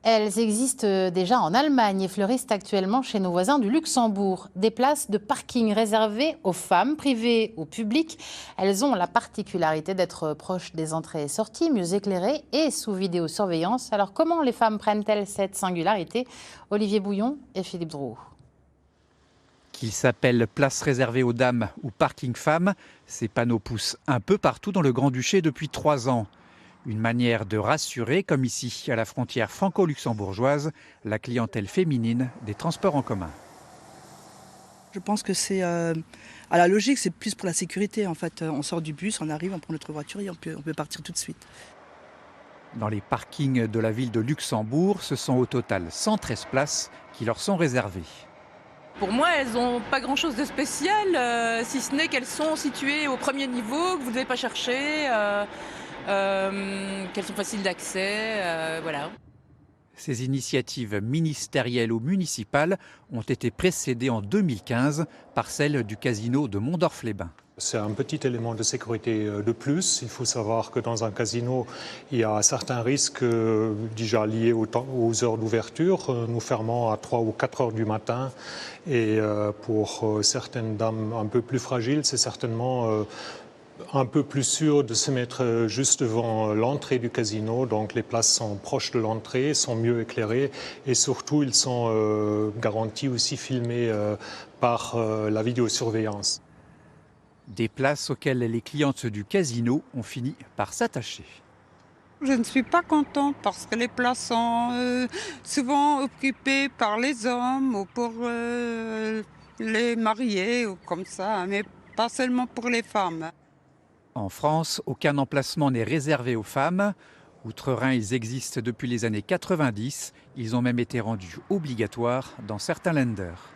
Elles existent déjà en Allemagne et fleurissent actuellement chez nos voisins du Luxembourg. Des places de parking réservées aux femmes, privées au public. Elles ont la particularité d'être proches des entrées et sorties, mieux éclairées et sous vidéosurveillance. Alors comment les femmes prennent-elles cette singularité? Olivier Bouillon et Philippe Drouot. Qu'il s'appelle place réservée aux dames ou parking femmes, ces panneaux poussent un peu partout dans le Grand-Duché depuis 3 ans. Une manière de rassurer, comme ici, à la frontière franco-luxembourgeoise, la clientèle féminine des transports en commun. Je pense que c'est à la logique, c'est plus pour la sécurité. En fait, on sort du bus, on arrive, on prend notre voiture et on peut partir tout de suite. Dans les parkings de la ville de Luxembourg, ce sont au total 113 places qui leur sont réservées. Pour moi, elles n'ont pas grand-chose de spécial, si ce n'est qu'elles sont situées au premier niveau, que vous ne devez pas chercher, qu'elles sont faciles d'accès, voilà. Ces initiatives ministérielles ou municipales ont été précédées en 2015 par celle du casino de Mondorf-les-Bains. C'est un petit élément de sécurité de plus. Il faut savoir que dans un casino, il y a certains risques déjà liés aux heures d'ouverture. Nous fermons à 3 ou 4 heures du matin. Et pour certaines dames un peu plus fragiles, c'est certainement un peu plus sûr de se mettre juste devant l'entrée du casino. Donc les places sont proches de l'entrée, sont mieux éclairées et surtout ils sont garantis aussi filmés par la vidéosurveillance. Des places auxquelles les clientes du casino ont fini par s'attacher. Je ne suis pas contente parce que les places sont souvent occupées par les hommes ou pour les mariés ou comme ça, mais pas seulement pour les femmes. En France, aucun emplacement n'est réservé aux femmes. Outre-Rhin, ils existent depuis les années 90. Ils ont même été rendus obligatoires dans certains länders.